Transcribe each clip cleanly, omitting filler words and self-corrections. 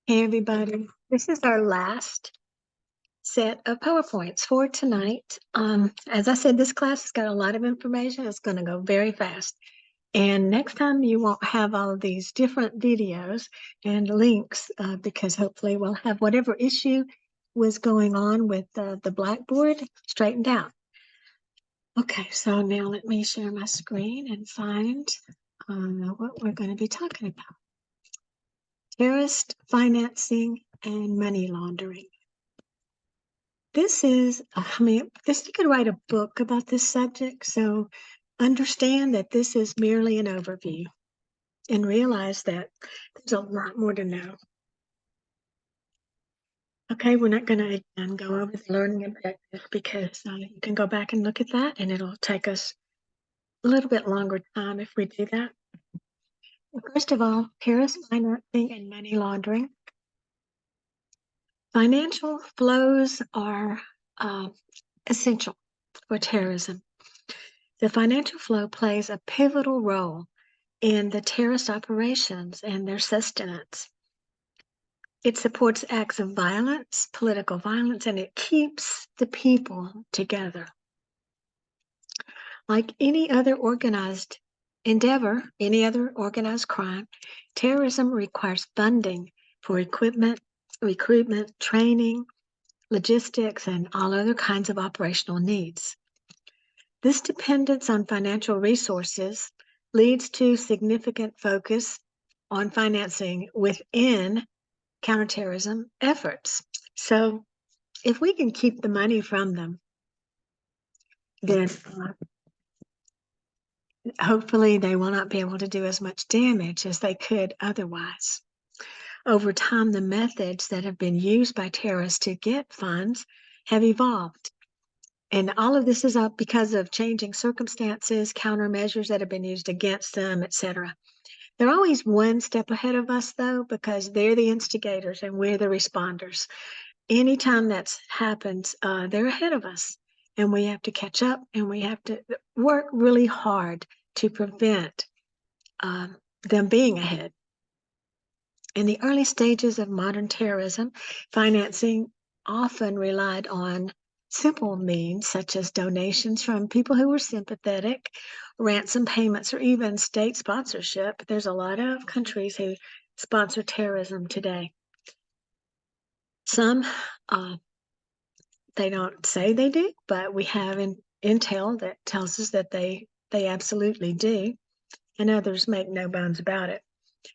Hey everybody, this is our last set of PowerPoints for tonight. As I said, this class has got a lot of information. It's going to go very fast. And next time you won't have all of these different videos and links because hopefully we'll have whatever issue was going on with the Blackboard straightened out. Okay, so now let me share my screen and find what we're going to be talking about. Terrorist financing and money laundering. This is, you could write a book about this subject. So understand that this is merely an overview and realize that there's a lot more to know. Okay, we're not going to again go over the learning objective because you can go back and look at that and it'll take us a little bit longer time if we do that. First of all, terrorist financing and money laundering. Financial flows are essential for terrorism. The financial flow plays a pivotal role in the terrorist operations and their sustenance. It supports acts of violence, political violence, and it keeps the people together. Like any other organized endeavor, any other organized crime, terrorism requires funding for equipment, recruitment, training, logistics, and all other kinds of operational needs. This dependence on financial resources leads to significant focus on financing within counterterrorism efforts. So if we can keep the money from them, then hopefully they will not be able to do as much damage as they could otherwise. Over time, the methods that have been used by terrorists to get funds have evolved. And all of this is up because of changing circumstances, countermeasures that have been used against them, etc. They're always one step ahead of us, though, because they're the instigators and we're the responders. Anytime that's happened, they're ahead of us, and we have to catch up, and we have to work really hard to prevent them being ahead. In the early stages of modern terrorism, financing often relied on simple means such as donations from people who were sympathetic, ransom payments, or even state sponsorship. There's a lot of countries who sponsor terrorism today. Some, they don't say they do, but we have intel that tells us that they absolutely do, and others make no bones about it.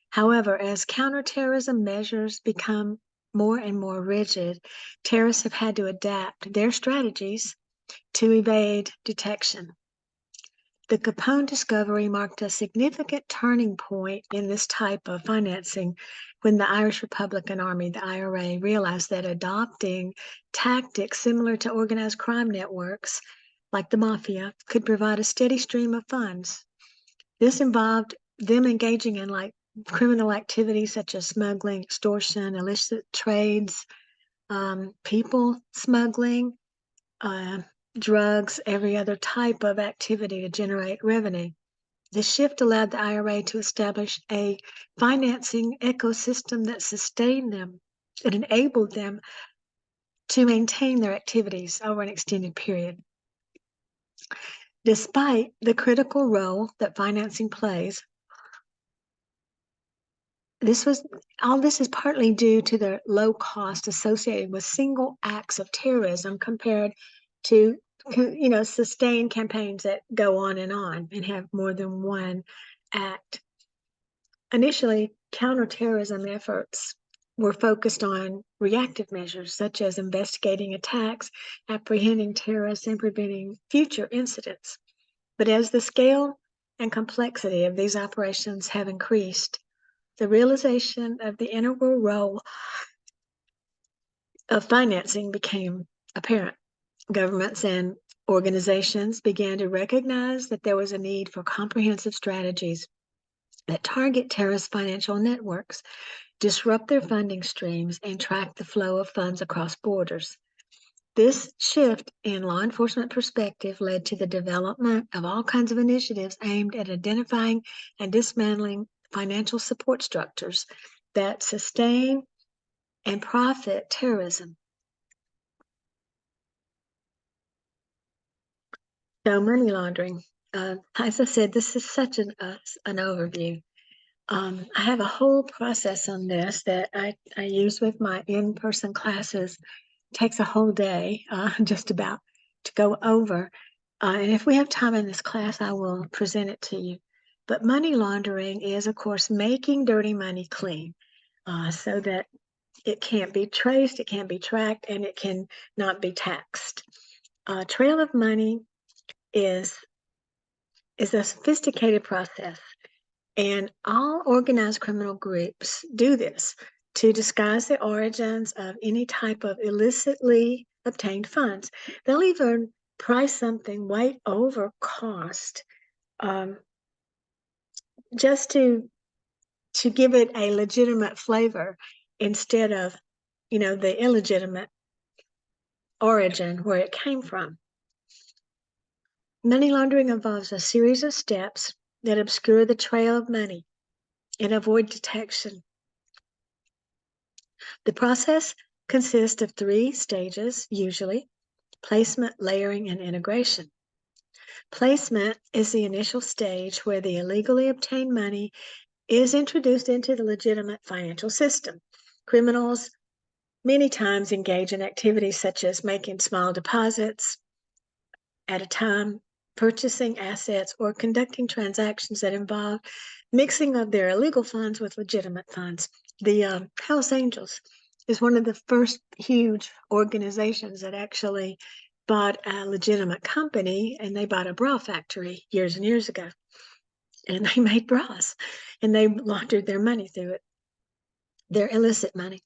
However, as counterterrorism measures become more and more rigid, terrorists have had to adapt their strategies to evade detection. The Capone discovery marked a significant turning point in this type of financing when the Irish Republican Army, the IRA, realized that adopting tactics similar to organized crime networks like the mafia could provide a steady stream of funds. This involved them engaging in criminal activities such as smuggling, extortion, illicit trades, people smuggling, drugs, every other type of activity to generate revenue. The shift allowed the IRA to establish a financing ecosystem that sustained them. It enabled them to maintain their activities over an extended period. Despite the critical role that financing plays, all this is partly due to the low cost associated with single acts of terrorism compared to, sustained campaigns that go on and have more than one act. Initially, counterterrorism efforts were focused on reactive measures such as investigating attacks, apprehending terrorists, and preventing future incidents. But as the scale and complexity of these operations have increased, the realization of the integral role of financing became apparent. Governments and organizations began to recognize that there was a need for comprehensive strategies that target terrorist financial networks, disrupt their funding streams, and track the flow of funds across borders. This shift in law enforcement perspective led to the development of all kinds of initiatives aimed at identifying and dismantling financial support structures that sustain and profit terrorism. So money laundering, as I said, this is such an overview. I have a whole process on this that I use with my in-person classes. It takes a whole day just about to go over. And if we have time in this class, I will present it to you. But money laundering is, of course, making dirty money clean so that it can't be traced, it can't be tracked, and it can not be taxed. Trail of money is a sophisticated process, and all organized criminal groups do this to disguise the origins of any type of illicitly obtained funds. They'll even price something way over cost just to give it a legitimate flavor instead of, the illegitimate origin where it came from. Money laundering involves a series of steps that obscure the trail of money and avoid detection. The process consists of 3 stages, usually: placement, layering, and integration. Placement is the initial stage where the illegally obtained money is introduced into the legitimate financial system. Criminals many times engage in activities such as making small deposits at a time, purchasing assets, or conducting transactions that involve mixing of their illegal funds with legitimate funds. The Hells Angels is one of the first huge organizations that actually bought a legitimate company, and they bought a bra factory years and years ago. And they made bras, and they laundered their money through it, their illicit money.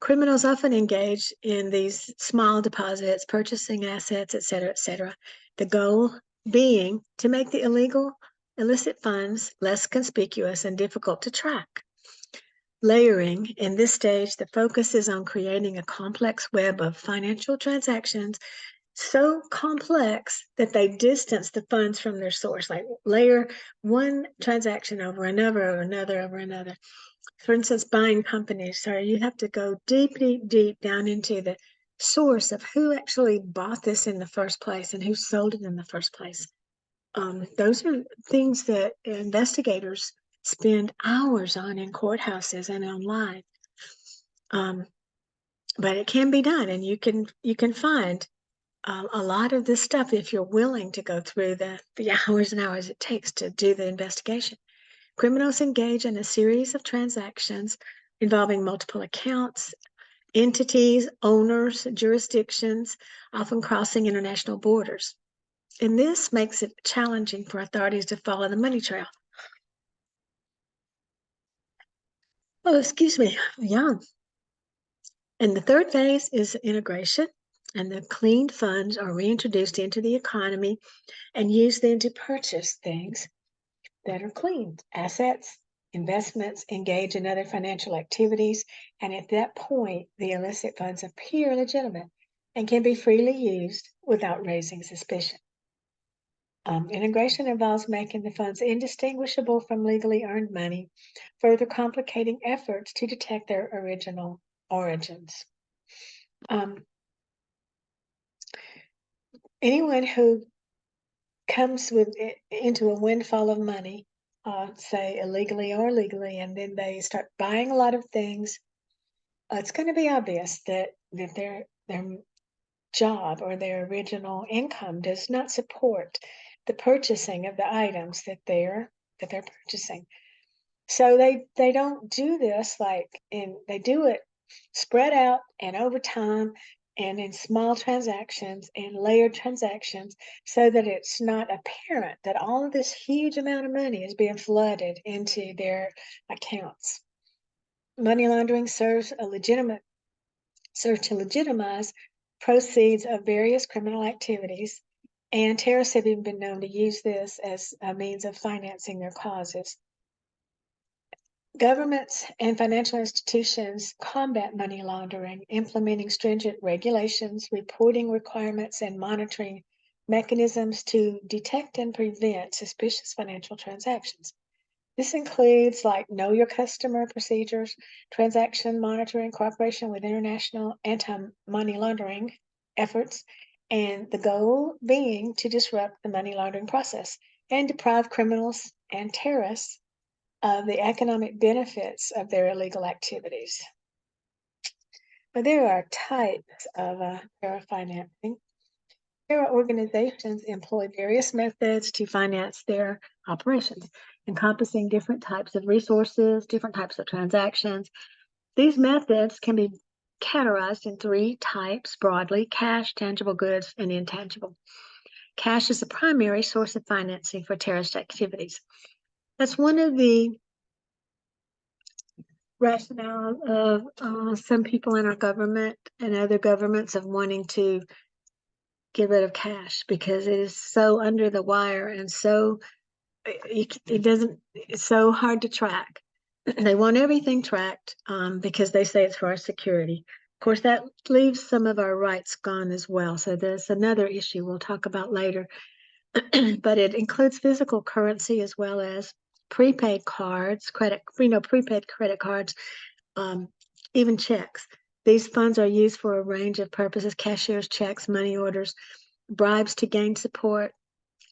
Criminals often engage in these small deposits, purchasing assets, et cetera, the goal being to make the illicit funds less conspicuous and difficult to track. Layering, in this stage, the focus is on creating a complex web of financial transactions, so complex that they distance the funds from their source, like layer one transaction over another, over another, over another. For instance, buying companies, so you have to go deep down into the source of who actually bought this in the first place and who sold it in the first place. Those are things that investigators spend hours on in courthouses and online. But it can be done, and you can find a lot of this stuff if you're willing to go through the hours and hours it takes to do the investigation. Criminals engage in a series of transactions involving multiple accounts, entities, owners, jurisdictions, often crossing international borders. And this makes it challenging for authorities to follow the money trail. Oh, excuse me, yeah. And the third phase is integration, and the cleaned funds are reintroduced into the economy and used then to purchase things that are clean: assets, investments, engage in other financial activities, and at that point, the illicit funds appear legitimate and can be freely used without raising suspicion. Integration involves making the funds indistinguishable from legally earned money, further complicating efforts to detect their original origins. Anyone who comes into a windfall of money, say illegally or legally, and then they start buying a lot of things, it's going to be obvious that their job or their original income does not support the purchasing of the items that they're purchasing. So they don't do this they do it spread out and over time and in small transactions and layered transactions, so that it's not apparent that all of this huge amount of money is being flooded into their accounts. Money laundering serves to legitimize proceeds of various criminal activities, and terrorists have even been known to use this as a means of financing their causes. Governments and financial institutions combat money laundering, implementing stringent regulations, reporting requirements, and monitoring mechanisms to detect and prevent suspicious financial transactions. This includes like know your customer procedures, transaction monitoring, cooperation with international anti-money laundering efforts, and the goal being to disrupt the money laundering process and deprive criminals and terrorists of the economic benefits of their illegal activities. But there are types of terror financing. Terror organizations employ various methods to finance their operations, encompassing different types of resources, different types of transactions. These methods can be categorized in three types broadly: cash, tangible goods, and intangible. Cash is the primary source of financing for terrorist activities. That's one of the rationale of some people in our government and other governments of wanting to get rid of cash, because it is so under the wire and so it's so hard to track. They want everything tracked because they say it's for our security. Of course, that leaves some of our rights gone as well. So there's another issue we'll talk about later. But it includes physical currency as well as prepaid cards, prepaid credit cards, even checks. These funds are used for a range of purposes: cashier's checks, money orders, bribes to gain support,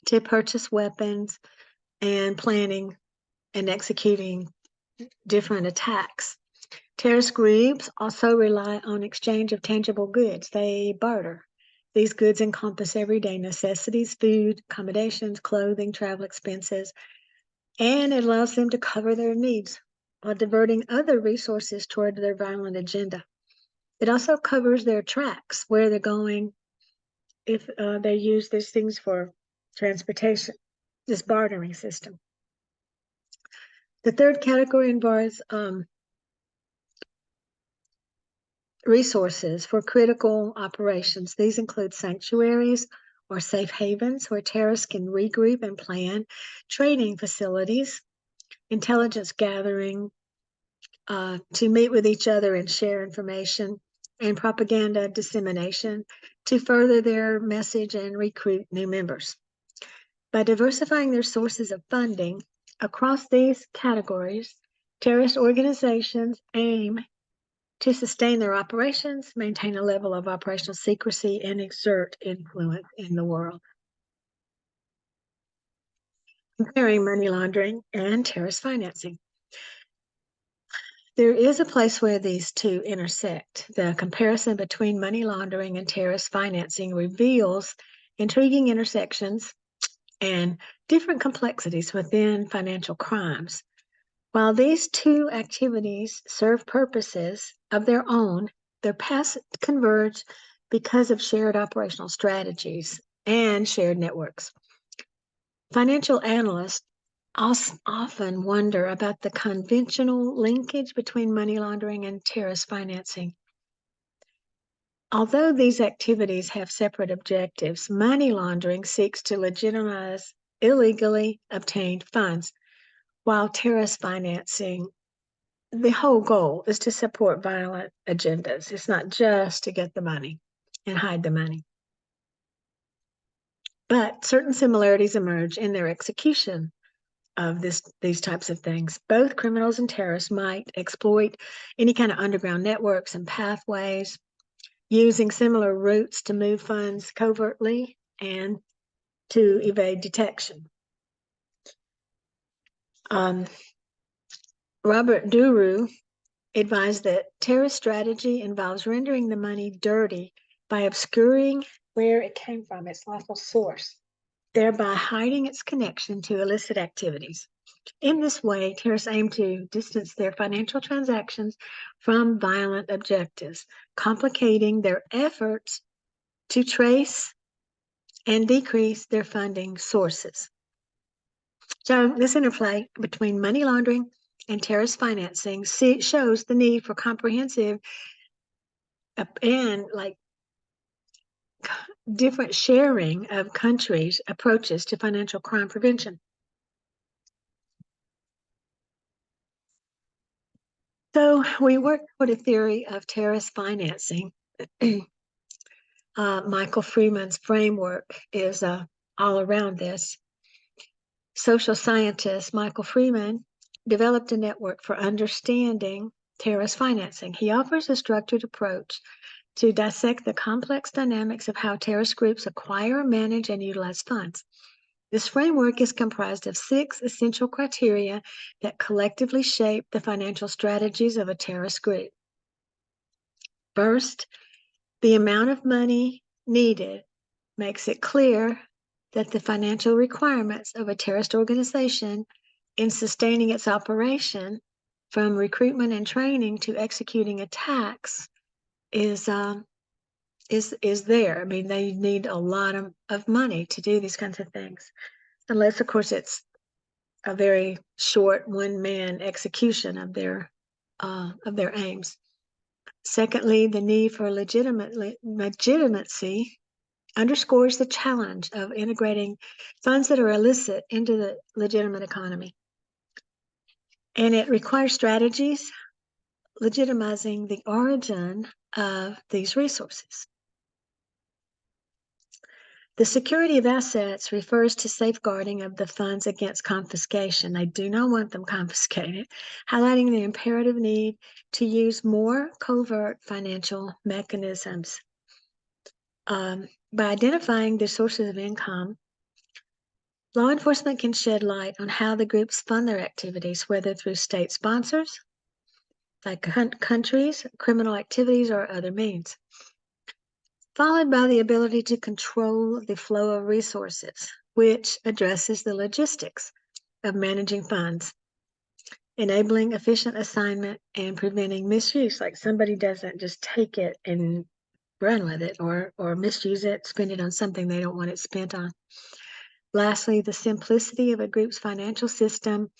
to purchase weapons, and planning and executing different attacks. Terrorist groups also rely on exchange of tangible goods. They barter. These goods encompass everyday necessities: food, accommodations, clothing, travel expenses, and it allows them to cover their needs while diverting other resources toward their violent agenda. It also covers their tracks, where they're going, if they use these things for transportation, this bartering system. The third category involves resources for critical operations. These include sanctuaries or safe havens where terrorists can regroup and plan, training facilities, intelligence gathering to meet with each other and share information, and propaganda dissemination to further their message and recruit new members. By diversifying their sources of funding across these categories, terrorist organizations aim to sustain their operations, maintain a level of operational secrecy, and exert influence in the world. Comparing money laundering and terrorist financing. There is a place where these two intersect. The comparison between money laundering and terrorist financing reveals intriguing intersections and different complexities within financial crimes. While these two activities serve purposes of their own, their paths converge because of shared operational strategies and shared networks. Financial analysts often wonder about the conventional linkage between money laundering and terrorist financing. Although these activities have separate objectives, money laundering seeks to legitimize illegally obtained funds, while terrorist financing, the whole goal is to support violent agendas. It's not just to get the money and hide the money. But certain similarities emerge in their execution of these types of things. Both criminals and terrorists might exploit any kind of underground networks and pathways, using similar routes to move funds covertly and to evade detection. Robert Duru advised that terrorist strategy involves rendering the money dirty by obscuring where it came from, its lawful source, thereby hiding its connection to illicit activities. In this way, terrorists aim to distance their financial transactions from violent objectives, complicating their efforts to trace and decrease their funding sources. So this interplay between money laundering and terrorist financing shows the need for comprehensive and different sharing of countries' approaches to financial crime prevention. So we work toward a theory of terrorist financing. Michael Freeman's framework is all around this. Social scientist Michael Freeman developed a network for understanding terrorist financing. He offers a structured approach to dissect the complex dynamics of how terrorist groups acquire, manage, and utilize funds. This framework is comprised of 6 essential criteria that collectively shape the financial strategies of a terrorist group. First, the amount of money needed makes it clear that the financial requirements of a terrorist organization in sustaining its operation, from recruitment and training to executing attacks, is there. I mean, they need a lot of money to do these kinds of things, unless, of course, it's a very short one-man execution of their aims. Secondly, the need for legitimacy underscores the challenge of integrating funds that are illicit into the legitimate economy. And it requires strategies legitimizing the origin of these resources. The security of assets refers to safeguarding of the funds against confiscation. They do not want them confiscated, highlighting the imperative need to use more covert financial mechanisms. By identifying the sources of income, law enforcement can shed light on how the groups fund their activities, whether through state sponsors, like countries, criminal activities, or other means. Followed by the ability to control the flow of resources, which addresses the logistics of managing funds, enabling efficient assignment and preventing misuse, like somebody doesn't just take it and run with it or misuse it, spend it on something they don't want it spent on. Lastly, the simplicity of a group's financial system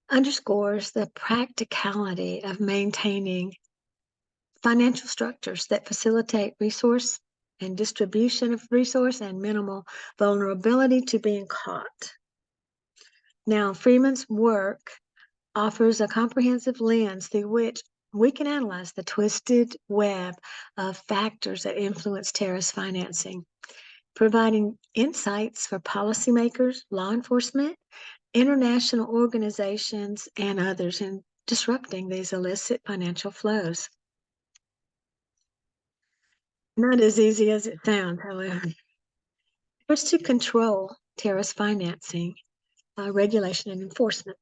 underscores the practicality of maintaining financial structures that facilitate resource and distribution of resource and minimal vulnerability to being caught. Now, Freeman's work offers a comprehensive lens through which we can analyze the twisted web of factors that influence terrorist financing, providing insights for policymakers, law enforcement, international organizations, and others in disrupting these illicit financial flows. Not as easy as it sounds, however. First, to control terrorist financing, regulation and enforcement.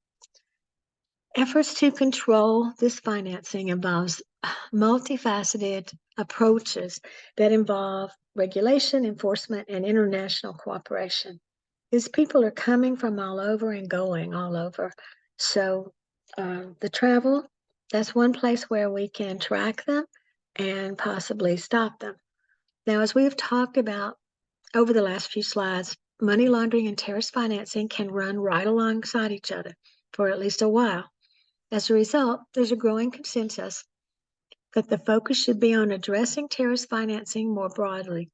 Efforts to control this financing involves multifaceted approaches that involve regulation, enforcement, and international cooperation. These people are coming from all over and going all over. So the travel, that's one place where we can track them and possibly stop them. Now, as we've talked about over the last few slides, money laundering and terrorist financing can run right alongside each other for at least a while. As a result, there's a growing consensus that the focus should be on addressing terrorist financing more broadly,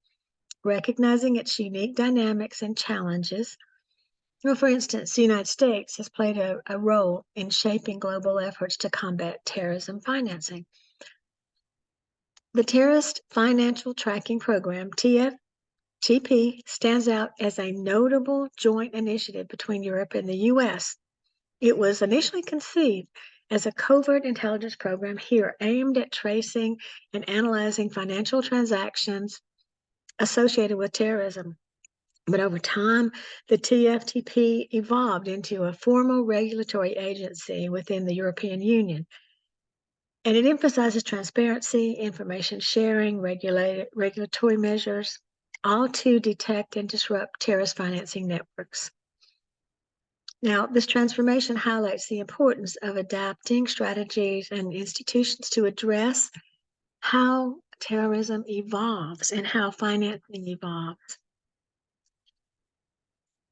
recognizing its unique dynamics and challenges. Well, for instance, the United States has played a role in shaping global efforts to combat terrorism financing. The Terrorist Financial Tracking Program, TFTP, stands out as a notable joint initiative between Europe and the U.S. It was initially conceived as a covert intelligence program here aimed at tracing and analyzing financial transactions associated with terrorism. But over time, the TFTP evolved into a formal regulatory agency within the European Union. And it emphasizes transparency, information sharing, regulatory measures, all to detect and disrupt terrorist financing networks. Now, this transformation highlights the importance of adapting strategies and institutions to address how terrorism evolves and how financing evolves.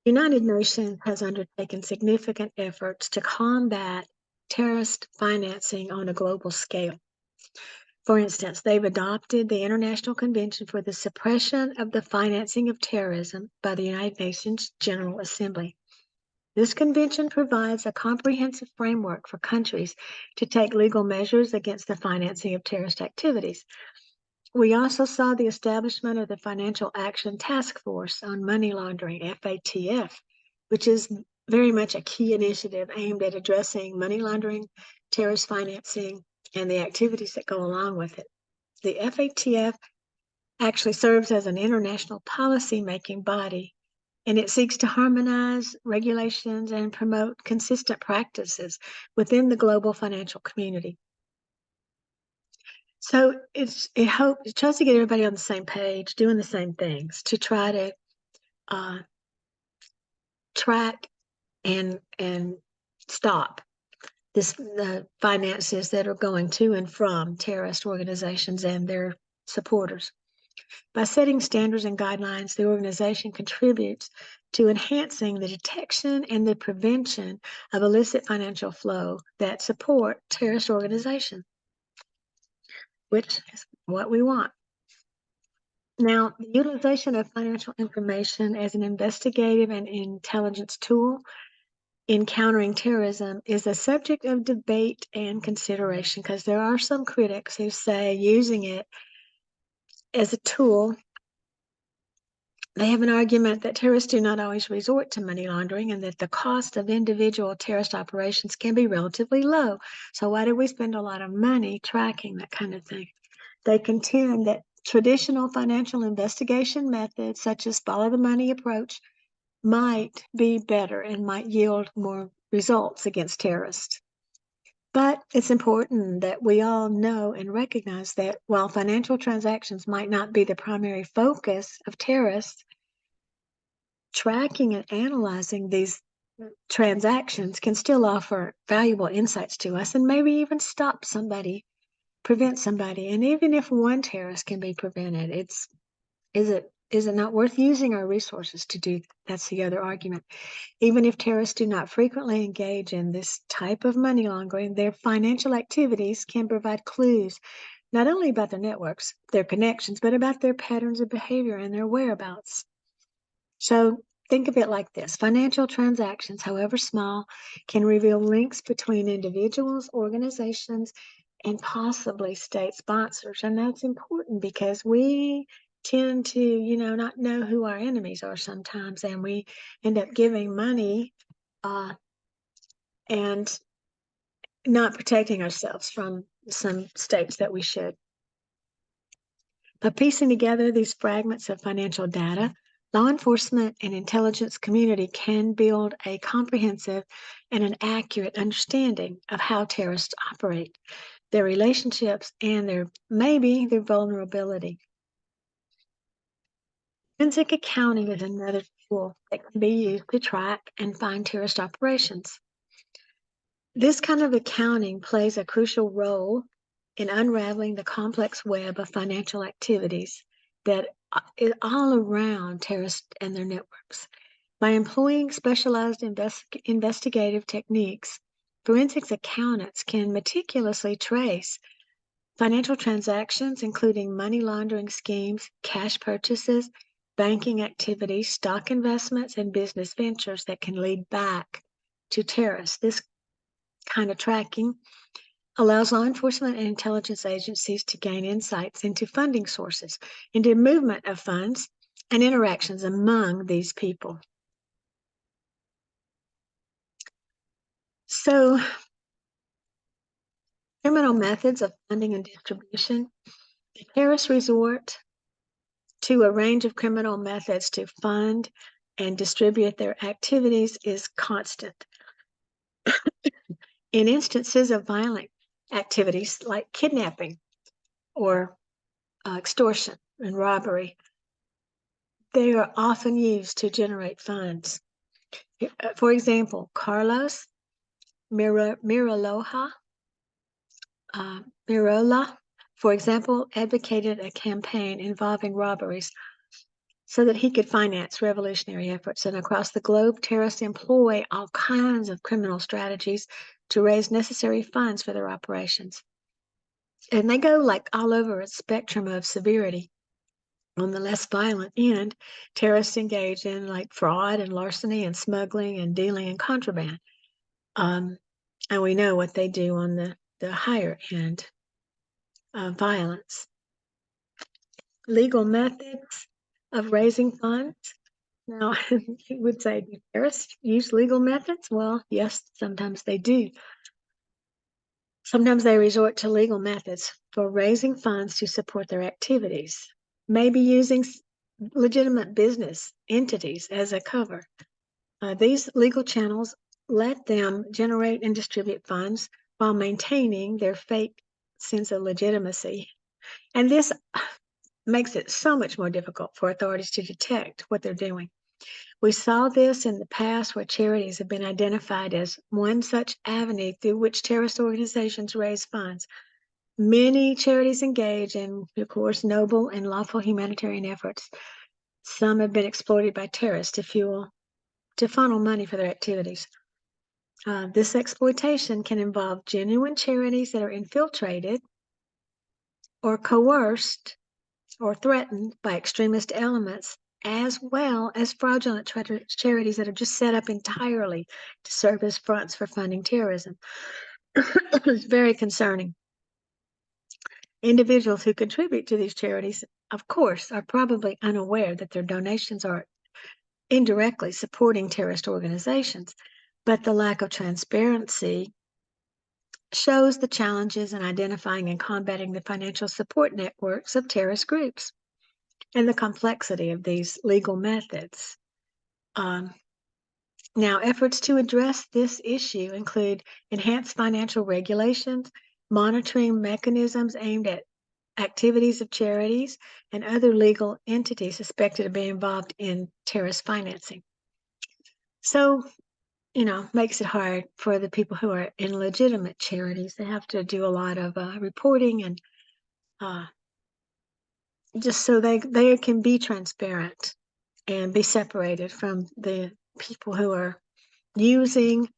The United Nations has undertaken significant efforts to combat terrorist financing on a global scale. For instance, they've adopted the International Convention for the Suppression of the Financing of Terrorism by the United Nations General Assembly. This convention provides a comprehensive framework for countries to take legal measures against the financing of terrorist activities. We also saw the establishment of the Financial Action Task Force on Money Laundering, FATF, which is very much a key initiative aimed at addressing money laundering, terrorist financing, and the activities that go along with it. The FATF actually serves as an international policy-making body, and it seeks to harmonize regulations and promote consistent practices within the global financial community. So it tries to get everybody on the same page, doing the same things to try to track and stop the finances that are going to and from terrorist organizations and their supporters. By setting standards and guidelines, the organization contributes to enhancing the detection and the prevention of illicit financial flow that support terrorist organizations, which is what we want. Now, the utilization of financial information as an investigative and intelligence tool in countering terrorism is a subject of debate and consideration, because there are some critics who say using it as a tool, they have an argument that terrorists do not always resort to money laundering and that the cost of individual terrorist operations can be relatively low. So why do we spend a lot of money tracking that kind of thing? They contend that traditional financial investigation methods, such as follow the money approach, might be better and might yield more results against terrorists. But it's important that we all know and recognize that while financial transactions might not be the primary focus of terrorists, tracking and analyzing these transactions can still offer valuable insights to us and maybe even stop somebody, prevent somebody. And even if one terrorist can be prevented, is it not worth using our resources to do? That's the other argument. Even if terrorists do not frequently engage in this type of money laundering, their financial activities can provide clues not only about their networks, their connections, but about their patterns of behavior and their whereabouts. So think of it like this. Financial transactions, however small, can reveal links between individuals, organizations, and possibly state sponsors. And that's important because we tend to, not know who our enemies are sometimes, and we end up giving money and not protecting ourselves from some states that we should. By piecing together these fragments of financial data, law enforcement and intelligence community can build a comprehensive and an accurate understanding of how terrorists operate, their relationships, and their vulnerability. Forensic accounting is another tool that can be used to track and find terrorist operations. This kind of accounting plays a crucial role in unraveling the complex web of financial activities that is all around terrorists and their networks. By employing specialized investigative techniques, forensics accountants can meticulously trace financial transactions, including money laundering schemes, cash purchases, banking activities, stock investments, and business ventures that can lead back to terrorists. This kind of tracking allows law enforcement and intelligence agencies to gain insights into funding sources, into movement of funds, and interactions among these people. So, criminal methods of funding and distribution. The terrorists resort to a range of criminal methods to fund and distribute their activities is constant. In instances of violent activities like kidnapping or extortion and robbery, they are often used to generate funds. For example, Carlos Mirola, for example, advocated a campaign involving robberies so that he could finance revolutionary efforts. And across the globe, terrorists employ all kinds of criminal strategies to raise necessary funds for their operations. And they go like all over a spectrum of severity. On the less violent end, terrorists engage in like fraud and larceny and smuggling and dealing in contraband. And we know what they do on the higher end of violence. Legal methods of raising funds. Now, you would say, do terrorists use legal methods? Well, yes, sometimes they do. Sometimes they resort to legal methods for raising funds to support their activities, maybe using legitimate business entities as a cover. These legal channels let them generate and distribute funds while maintaining their fake sense of legitimacy. And this makes it so much more difficult for authorities to detect what they're doing. We saw this in the past where charities have been identified as one such avenue through which terrorist organizations raise funds. Many charities engage in, of course, noble and lawful humanitarian efforts. Some have been exploited by terrorists to funnel money for their activities. This exploitation can involve genuine charities that are infiltrated or coerced or threatened by extremist elements, as well as fraudulent charities that are just set up entirely to serve as fronts for funding terrorism. It's very concerning. Individuals who contribute to these charities, of course, are probably unaware that their donations are indirectly supporting terrorist organizations, but the lack of transparency shows the challenges in identifying and combating the financial support networks of terrorist groups and the complexity of these legal methods. Now, efforts to address this issue include enhanced financial regulations, monitoring mechanisms aimed at activities of charities and other legal entities suspected of being involved in terrorist financing. So, makes it hard for the people who are in legitimate charities. They have to do a lot of reporting and just so they can be transparent and be separated from the people who are using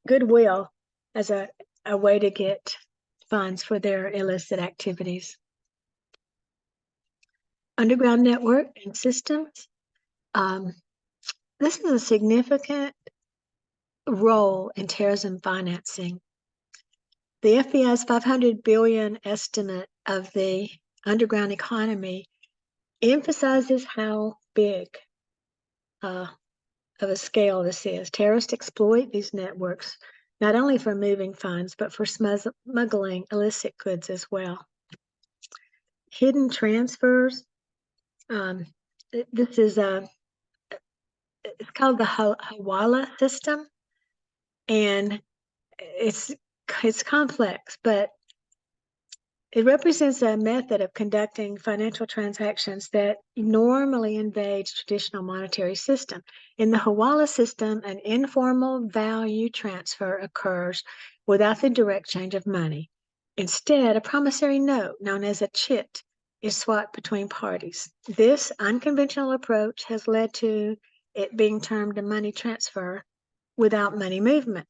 goodwill as a way to get funds for their illicit activities. Underground network and systems. This is a significant role in terrorism financing. The FBI's $500 billion estimate of the underground economy emphasizes how big of a scale this is. Terrorists exploit these networks not only for moving funds, but for smuggling illicit goods as well. Hidden transfers. This is it's called the Hawala system, and it's complex, but it represents a method of conducting financial transactions that normally invades traditional monetary system. In the Hawala system, an informal value transfer occurs without the direct change of money. Instead, a promissory note known as a chit is swapped between parties. This unconventional approach has led to it being termed a money transfer without money movement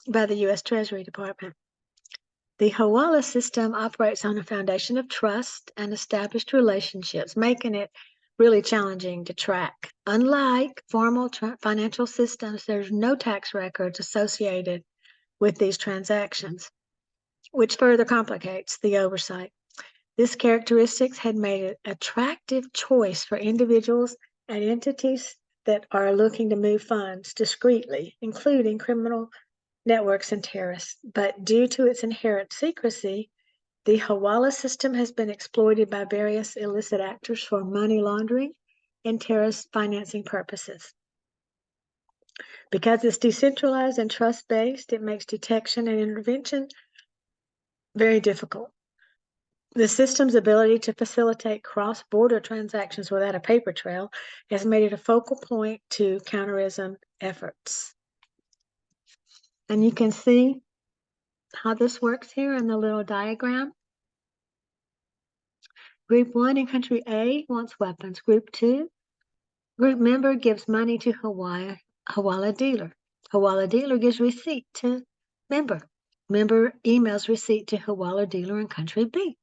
by the U.S. Treasury Department. The Hawala system operates on a foundation of trust and established relationships, making it really challenging to track. Unlike formal financial systems, there's no tax records associated with these transactions, which further complicates the oversight. This characteristics had made it an attractive choice for individuals and entities that are looking to move funds discreetly, including criminal networks and terrorists. But due to its inherent secrecy, the Hawala system has been exploited by various illicit actors for money laundering and terrorist financing purposes. Because it's decentralized and trust-based, it makes detection and intervention very difficult. The system's ability to facilitate cross-border transactions without a paper trail has made it a focal point to counterterrorism efforts. And you can see how this works here in the little diagram. Group 1 in country A wants weapons. Group 2, group member gives money to Hawala dealer. Hawala dealer gives receipt to member. Member emails receipt to Hawala dealer in country B.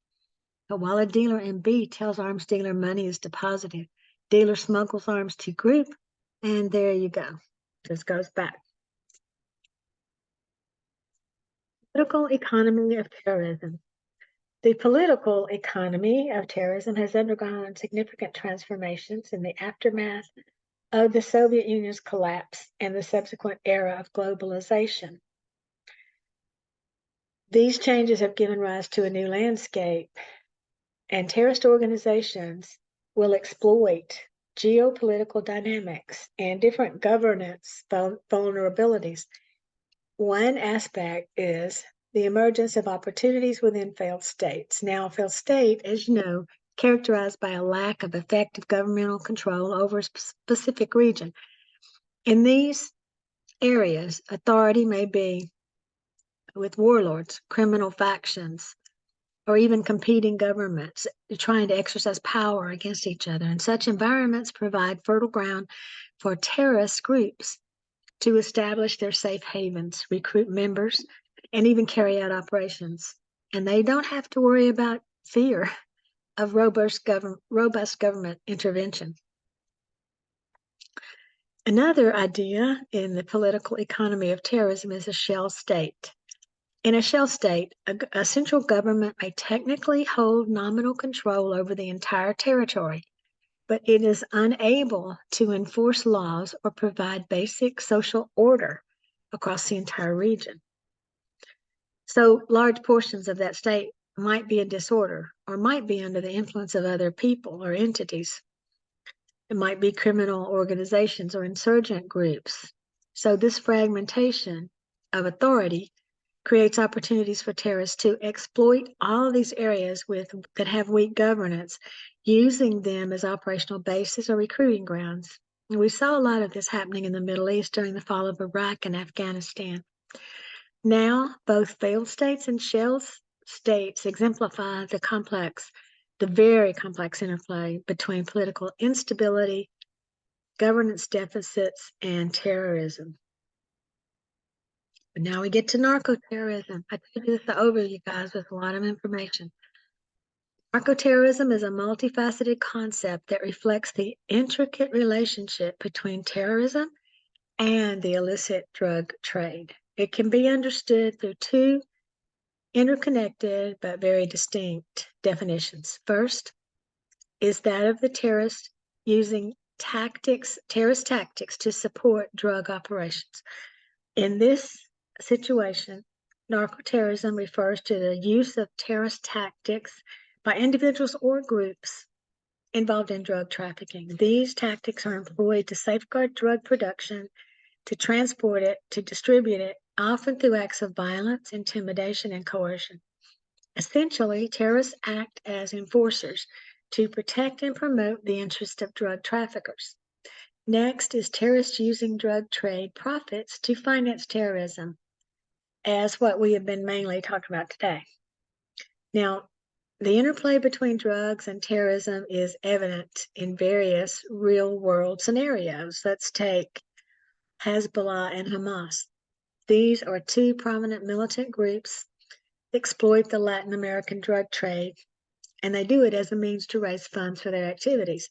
Hawala dealer in B tells arms dealer money is deposited. Dealer smuggles arms to group, and there you go. Just goes back. Political economy of terrorism. The political economy of terrorism has undergone significant transformations in the aftermath of the Soviet Union's collapse and the subsequent era of globalization. These changes have given rise to a new landscape, and terrorist organizations will exploit geopolitical dynamics and different governance vulnerabilities. One aspect is the emergence of opportunities within failed states. Now, a failed state, as you know, characterized by a lack of effective governmental control over a specific region. In these areas, authority may be with warlords, criminal factions, or even competing governments trying to exercise power against each other. And such environments provide fertile ground for terrorist groups to establish their safe havens, recruit members, and even carry out operations. And they don't have to worry about fear of robust government intervention. Another idea in the political economy of terrorism is a shell state. In a shell state, a central government may technically hold nominal control over the entire territory, but it is unable to enforce laws or provide basic social order across the entire region. So large portions of that state might be in disorder or might be under the influence of other people or entities. It might be criminal organizations or insurgent groups. So this fragmentation of authority creates opportunities for terrorists to exploit all of these areas that have weak governance, using them as operational bases or recruiting grounds. And we saw a lot of this happening in the Middle East during the fall of Iraq and Afghanistan. Now, both failed states and shell states exemplify the very complex interplay between political instability, governance deficits, and terrorism. But now we get to narco-terrorism. I told you this over, you guys, with a lot of information. Narco-terrorism is a multifaceted concept that reflects the intricate relationship between terrorism and the illicit drug trade. It can be understood through two interconnected but very distinct definitions. First is that of the terrorist using terrorist tactics to support drug operations. In this situation, narco-terrorism refers to the use of terrorist tactics by individuals or groups involved in drug trafficking. These tactics are employed to safeguard drug production, to transport it, to distribute it, often through acts of violence, intimidation, and coercion. Essentially, terrorists act as enforcers to protect and promote the interests of drug traffickers. Next is terrorists using drug trade profits to finance terrorism, as what we have been mainly talking about today. Now, the interplay between drugs and terrorism is evident in various real-world scenarios. Let's take Hezbollah and Hamas. These are two prominent militant groups that exploit the Latin American drug trade, and they do it as a means to raise funds for their activities.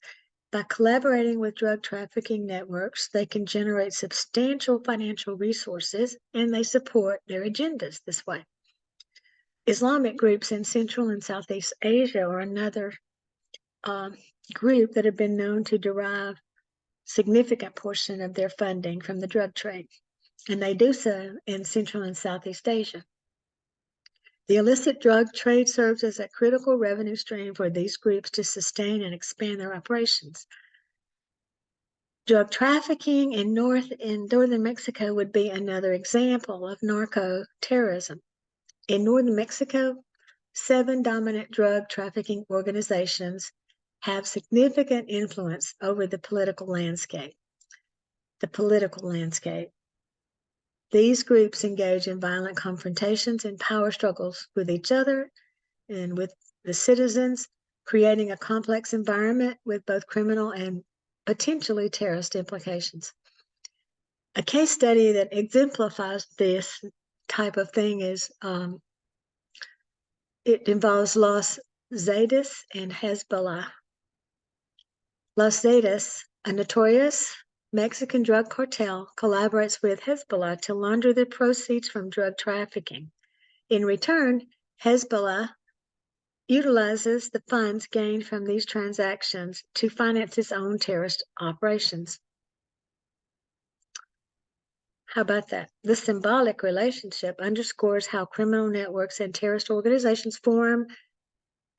By collaborating with drug trafficking networks, they can generate substantial financial resources, and they support their agendas this way. Islamic groups in Central and Southeast Asia are another group that have been known to derive significant portion of their funding from the drug trade, and they do so in Central and Southeast Asia. The illicit drug trade serves as a critical revenue stream for these groups to sustain and expand their operations. Drug trafficking in northern Mexico would be another example of narco-terrorism. In northern Mexico, 7 dominant drug trafficking organizations have significant influence over the political landscape. These groups engage in violent confrontations and power struggles with each other and with the citizens, creating a complex environment with both criminal and potentially terrorist implications. A case study that exemplifies this type of thing is it involves Los Zetas and Hezbollah. Los Zetas, a notorious Mexican drug cartel, collaborates with Hezbollah to launder the proceeds from drug trafficking. In return, Hezbollah utilizes the funds gained from these transactions to finance its own terrorist operations. How about that? The symbolic relationship underscores how criminal networks and terrorist organizations form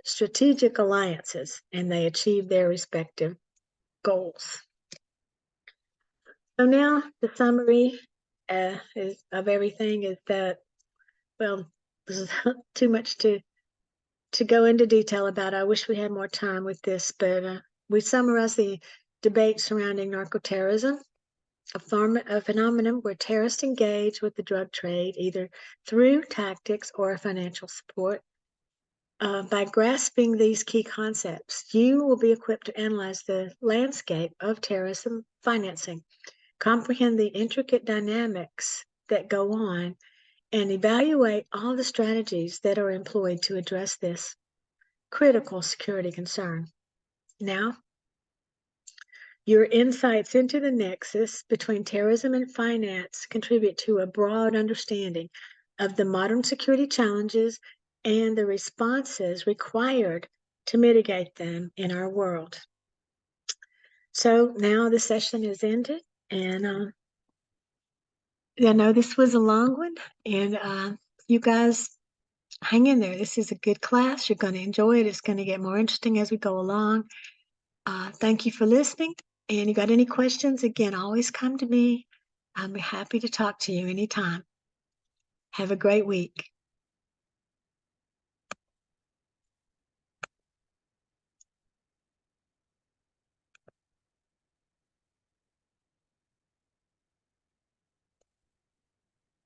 strategic alliances and they achieve their respective goals. So now the summary of everything is that, well, this is too much to go into detail about. I wish we had more time with this, but we summarize the debate surrounding narcoterrorism, a phenomenon where terrorists engage with the drug trade either through tactics or financial support. By grasping these key concepts, you will be equipped to analyze the landscape of terrorism financing, comprehend the intricate dynamics that go on, and evaluate all the strategies that are employed to address this critical security concern. Now, your insights into the nexus between terrorism and finance contribute to a broad understanding of the modern security challenges and the responses required to mitigate them in our world. So now the session is ended, and I know this was a long one, and you guys hang in there. This is a good class. You're going to enjoy it. It's going to get more interesting as we go along. Thank you for listening. And you got any questions, again, always come to me. I'll be happy to talk to you anytime. Have a great week.